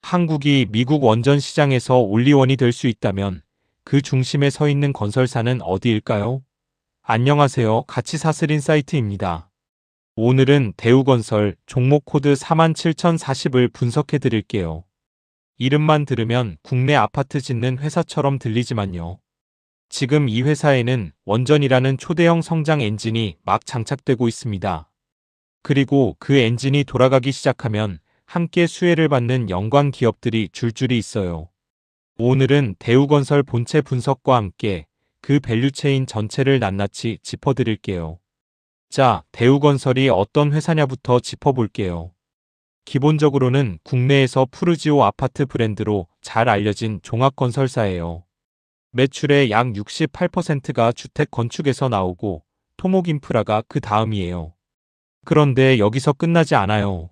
한국이 미국 원전 시장에서 올리원이 될 수 있다면 그 중심에 서 있는 건설사는 어디일까요? 안녕하세요. 가치사슬 인사이트입니다. 오늘은 대우건설 종목 코드 47040을 분석해 드릴게요. 이름만 들으면 국내 아파트 짓는 회사처럼 들리지만요. 지금 이 회사에는 원전이라는 초대형 성장 엔진이 막 장착되고 있습니다. 그리고 그 엔진이 돌아가기 시작하면 함께 수혜를 받는 연관 기업들이 줄줄이 있어요. 오늘은 대우건설 본체 분석과 함께 그 밸류체인 전체를 낱낱이 짚어드릴게요. 자, 대우건설이 어떤 회사냐부터 짚어볼게요. 기본적으로는 국내에서 푸르지오 아파트 브랜드로 잘 알려진 종합건설사예요. 매출의 약 68%가 주택 건축에서 나오고 토목인프라가 그 다음이에요. 그런데 여기서 끝나지 않아요.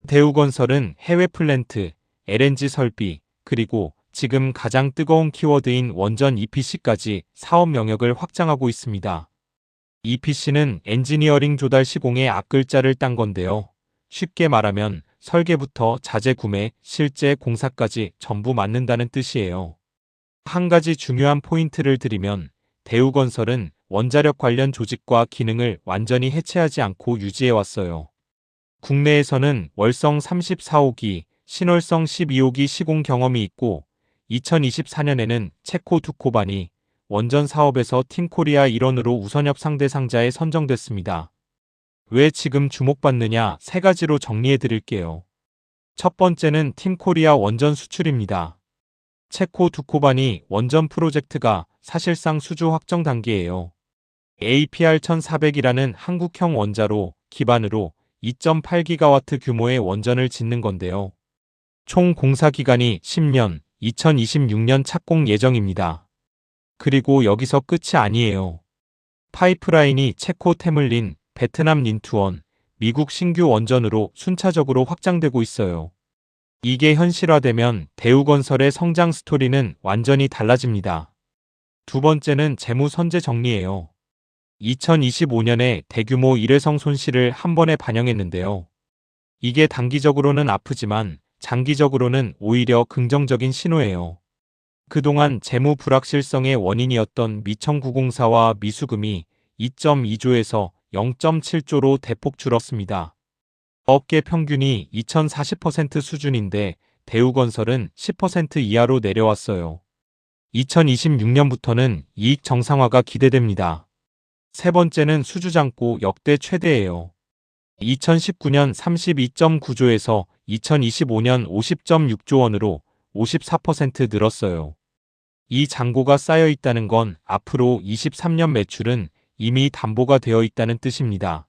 대우건설은 해외 플랜트, LNG 설비, 그리고 지금 가장 뜨거운 키워드인 원전 EPC까지 사업 영역을 확장하고 있습니다. EPC는 엔지니어링 조달 시공의 앞글자를 딴 건데요. 쉽게 말하면 설계부터 자재 구매, 실제 공사까지 전부 맡는다는 뜻이에요. 한 가지 중요한 포인트를 드리면 대우건설은 원자력 관련 조직과 기능을 완전히 해체하지 않고 유지해왔어요. 국내에서는 월성 34호기, 신월성 12호기 시공 경험이 있고 2024년에는 체코 두코반이 원전 사업에서 팀코리아 일원으로 우선협 상대상자에 선정됐습니다. 왜 지금 주목받느냐 세 가지로 정리해 드릴게요. 첫 번째는 팀코리아 원전 수출입니다. 체코 두코반이 원전 프로젝트가 사실상 수주 확정 단계예요. APR 1400이라는 한국형 원자로 기반으로 2.8기가와트 규모의 원전을 짓는 건데요. 총 공사 기간이 10년, 2026년 착공 예정입니다. 그리고 여기서 끝이 아니에요. 파이프라인이 체코 테물린, 베트남 린투원, 미국 신규 원전으로 순차적으로 확장되고 있어요. 이게 현실화되면 대우건설의 성장 스토리는 완전히 달라집니다. 두 번째는 재무 선제 정리예요. 2025년에 대규모 일회성 손실을 한 번에 반영했는데요. 이게 단기적으로는 아프지만 장기적으로는 오히려 긍정적인 신호예요. 그동안 재무 불확실성의 원인이었던 미청구공사와 미수금이 2.2조에서 0.7조로 대폭 줄었습니다. 업계 평균이 2040% 수준인데 대우건설은 10% 이하로 내려왔어요. 2026년부터는 이익 정상화가 기대됩니다. 세 번째는 수주잔고 역대 최대예요. 2019년 32.9조에서 2025년 50.6조 원으로 54% 늘었어요. 이 잔고가 쌓여 있다는 건 앞으로 23년 매출은 이미 담보가 되어 있다는 뜻입니다.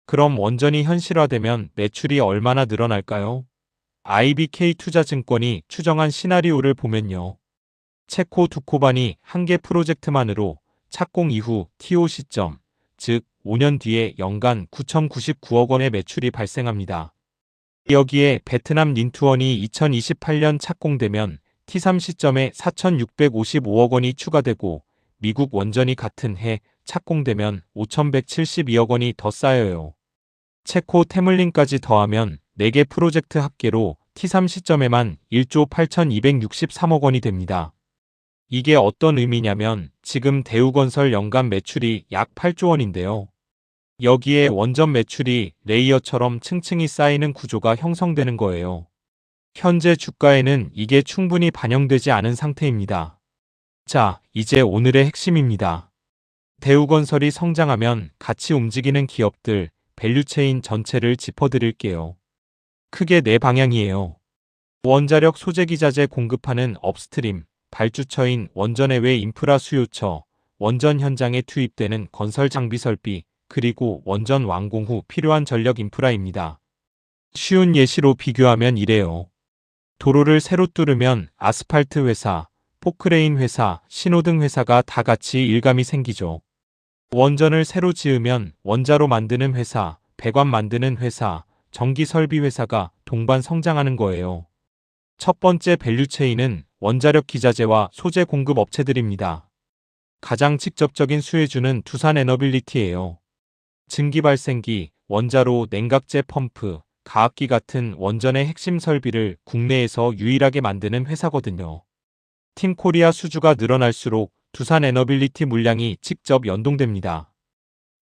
그럼 원전이 현실화되면 매출이 얼마나 늘어날까요? IBK 투자증권이 추정한 시나리오를 보면요. 체코 두코반이 한 개 프로젝트만으로 착공 이후 TO 시점, 즉 5년 뒤에 연간 9,099억 원의 매출이 발생합니다. 여기에 베트남 린투원이 2028년 착공되면 T3 시점에 4,655억 원이 추가되고 미국 원전이 같은 해 착공되면 5,172억 원이 더 쌓여요. 체코 테물린까지 더하면 4개 프로젝트 합계로 T3 시점에만 1조 8,263억 원이 됩니다. 이게 어떤 의미냐면 지금 대우건설 연간 매출이 약 8조 원인데요. 여기에 원전 매출이 레이어처럼 층층이 쌓이는 구조가 형성되는 거예요. 현재 주가에는 이게 충분히 반영되지 않은 상태입니다. 자, 이제 오늘의 핵심입니다. 대우건설이 성장하면 같이 움직이는 기업들, 밸류체인 전체를 짚어드릴게요. 크게 4방향이에요. 원자력 소재기자재 공급하는 업스트림, 발주처인 원전외 인프라 수요처, 원전 현장에 투입되는 건설 장비 설비, 그리고 원전 완공 후 필요한 전력 인프라입니다. 쉬운 예시로 비교하면 이래요. 도로를 새로 뚫으면 아스팔트 회사, 포크레인 회사, 신호등 회사가 다 같이 일감이 생기죠. 원전을 새로 지으면 원자로 만드는 회사, 배관 만드는 회사, 전기 설비 회사가 동반 성장하는 거예요. 첫 번째 밸류체인은 원자력 기자재와 소재 공급 업체들입니다. 가장 직접적인 수혜주는 두산 에너빌리티예요. 증기 발생기, 원자로 냉각제 펌프, 가압기 같은 원전의 핵심 설비를 국내에서 유일하게 만드는 회사거든요. 팀코리아 수주가 늘어날수록 두산 에너빌리티 물량이 직접 연동됩니다.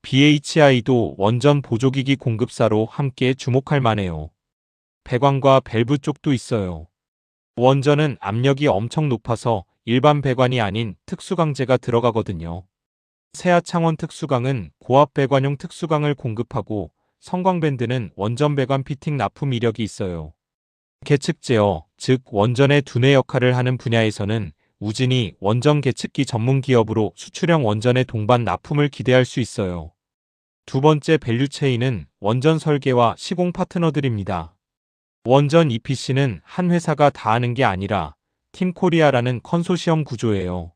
BHI도 원전 보조기기 공급사로 함께 주목할 만해요. 배관과 밸브 쪽도 있어요. 원전은 압력이 엄청 높아서 일반 배관이 아닌 특수강제가 들어가거든요. 세아창원 특수강은 고압 배관용 특수강을 공급하고 성광밴드는 원전 배관 피팅 납품 이력이 있어요. 계측 제어, 즉 원전의 두뇌 역할을 하는 분야에서는 우진이 원전 계측기 전문 기업으로 수출형 원전의 동반 납품을 기대할 수 있어요. 두 번째 밸류체인은 원전 설계와 시공 파트너들입니다. 원전 EPC는 한 회사가 다 하는 게 아니라 팀코리아라는 컨소시엄 구조예요.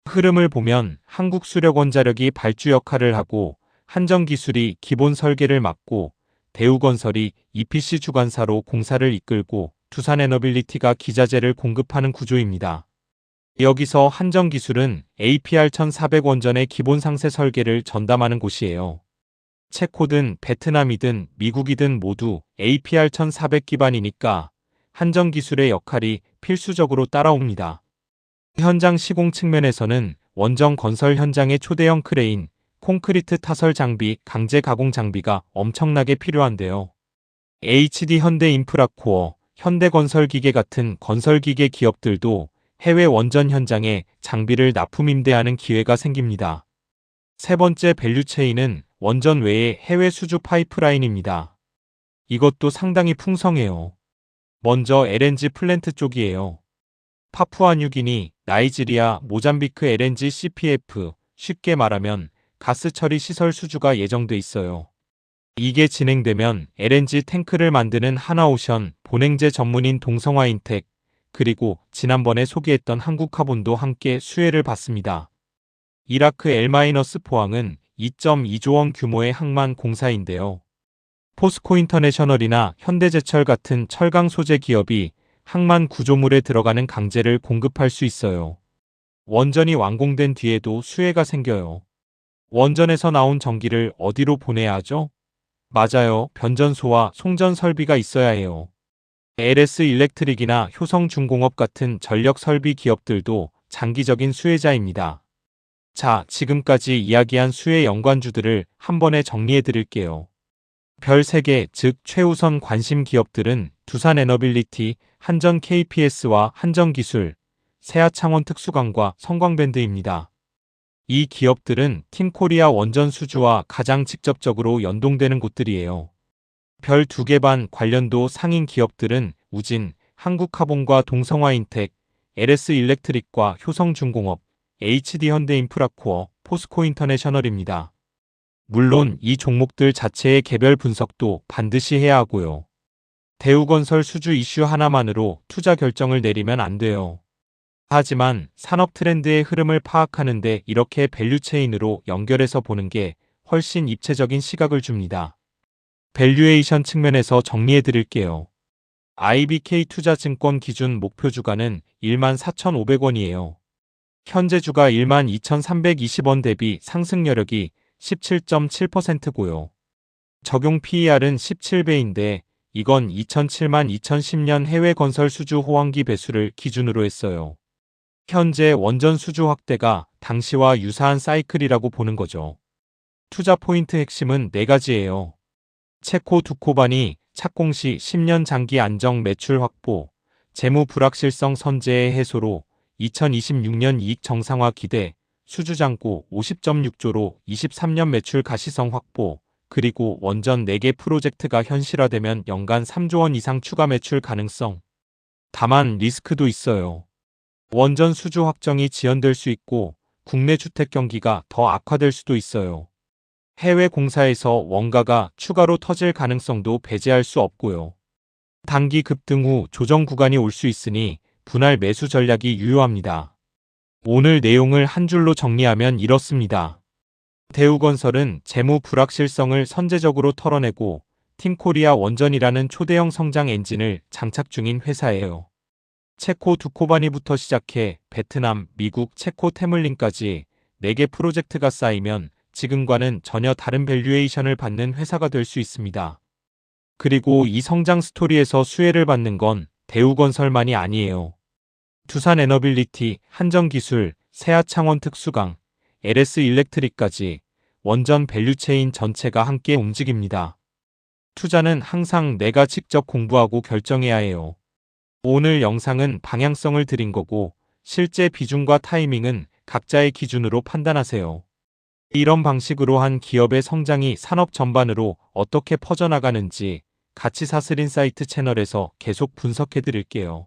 흐름을 보면 한국수력원자력이 발주 역할을 하고 한전기술이 기본 설계를 맡고 대우건설이 EPC 주관사로 공사를 이끌고 두산에너빌리티가 기자재를 공급하는 구조입니다. 여기서 한전기술은 APR1400 원전의 기본 상세 설계를 전담하는 곳이에요. 체코든 베트남이든 미국이든 모두 APR1400 기반이니까 한전기술의 역할이 필수적으로 따라옵니다. 현장 시공 측면에서는 원전 건설 현장의 초대형 크레인, 콘크리트 타설 장비, 강제 가공 장비가 엄청나게 필요한데요. HD 현대인프라코어, 현대건설기계 같은 건설기계 기업들도 해외 원전 현장에 장비를 납품 임대하는 기회가 생깁니다. 세 번째 밸류체인은 원전 외의 해외 수주 파이프라인입니다. 이것도 상당히 풍성해요. 먼저 LNG 플랜트 쪽이에요. 파푸아뉴기니, 나이지리아, 모잠비크 LNG CPF, 쉽게 말하면 가스 처리 시설 수주가 예정돼 있어요. 이게 진행되면 LNG 탱크를 만드는 하나오션, 본행제 전문인 동성화인텍, 그리고 지난번에 소개했던 한국카본도 함께 수혜를 받습니다. 이라크 L-포항은 2.2조 원 규모의 항만 공사인데요. 포스코 인터내셔널이나 현대제철 같은 철강 소재 기업이 항만 구조물에 들어가는 강제를 공급할 수 있어요. 원전이 완공된 뒤에도 수혜가 생겨요. 원전에서 나온 전기를 어디로 보내야 하죠? 맞아요. 변전소와 송전 설비가 있어야 해요. LS 일렉트릭이나 효성중공업 같은 전력 설비 기업들도 장기적인 수혜자입니다. 자, 지금까지 이야기한 수혜 연관주들을 한 번에 정리해 드릴게요. 별 3개, 즉 최우선 관심 기업들은 두산에너빌리티, 한전 KPS와 한전기술, 세아창원 특수강과 성광밴드입니다. 이 기업들은 팀코리아 원전 수주와 가장 직접적으로 연동되는 곳들이에요. 별 2개 반 관련도 상인 기업들은 우진, 한국카본과 동성화인텍, LS 일렉트릭과 효성중공업, HD 현대인프라코어, 포스코 인터내셔널입니다. 물론 이 종목들 자체의 개별 분석도 반드시 해야 하고요. 대우건설 수주 이슈 하나만으로 투자 결정을 내리면 안 돼요. 하지만 산업 트렌드의 흐름을 파악하는데 이렇게 밸류체인으로 연결해서 보는 게 훨씬 입체적인 시각을 줍니다. 밸류에이션 측면에서 정리해 드릴게요. IBK 투자증권 기준 목표 주가는 14,500원이에요. 현재 주가 12,320원 대비 상승 여력이 17.7%고요. 적용 PER은 17배인데 이건 2007-2010년 해외 건설 수주 호황기 배수를 기준으로 했어요. 현재 원전 수주 확대가 당시와 유사한 사이클이라고 보는 거죠. 투자 포인트 핵심은 4가지예요. 체코 두코반이 착공 시 10년 장기 안정 매출 확보, 재무 불확실성 선제의 해소로 2026년 이익 정상화 기대, 수주잔고 50.6조로 23년 매출 가시성 확보, 그리고 원전 4개 프로젝트가 현실화되면 연간 3조 원 이상 추가 매출 가능성. 다만 리스크도 있어요. 원전 수주 확정이 지연될 수 있고 국내 주택 경기가 더 악화될 수도 있어요. 해외 공사에서 원가가 추가로 터질 가능성도 배제할 수 없고요. 단기 급등 후 조정 구간이 올 수 있으니 분할 매수 전략이 유효합니다. 오늘 내용을 한 줄로 정리하면 이렇습니다. 대우건설은 재무 불확실성을 선제적으로 털어내고 팀코리아 원전이라는 초대형 성장 엔진을 장착 중인 회사예요. 체코 두코바니부터 시작해 베트남, 미국, 체코 테물린까지 4개 프로젝트가 쌓이면 지금과는 전혀 다른 밸류에이션을 받는 회사가 될 수 있습니다. 그리고 이 성장 스토리에서 수혜를 받는 건 대우건설만이 아니에요. 두산 에너빌리티, 한정기술, 세아창원 특수강, LS 일렉트릭까지 원전 밸류체인 전체가 함께 움직입니다. 투자는 항상 내가 직접 공부하고 결정해야 해요. 오늘 영상은 방향성을 드린 거고 실제 비중과 타이밍은 각자의 기준으로 판단하세요. 이런 방식으로 한 기업의 성장이 산업 전반으로 어떻게 퍼져나가는지 가치사슬인사이트 채널에서 계속 분석해 드릴게요.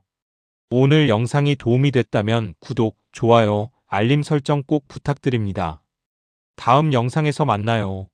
오늘 영상이 도움이 됐다면 구독, 좋아요, 알림 설정 꼭 부탁드립니다. 다음 영상에서 만나요.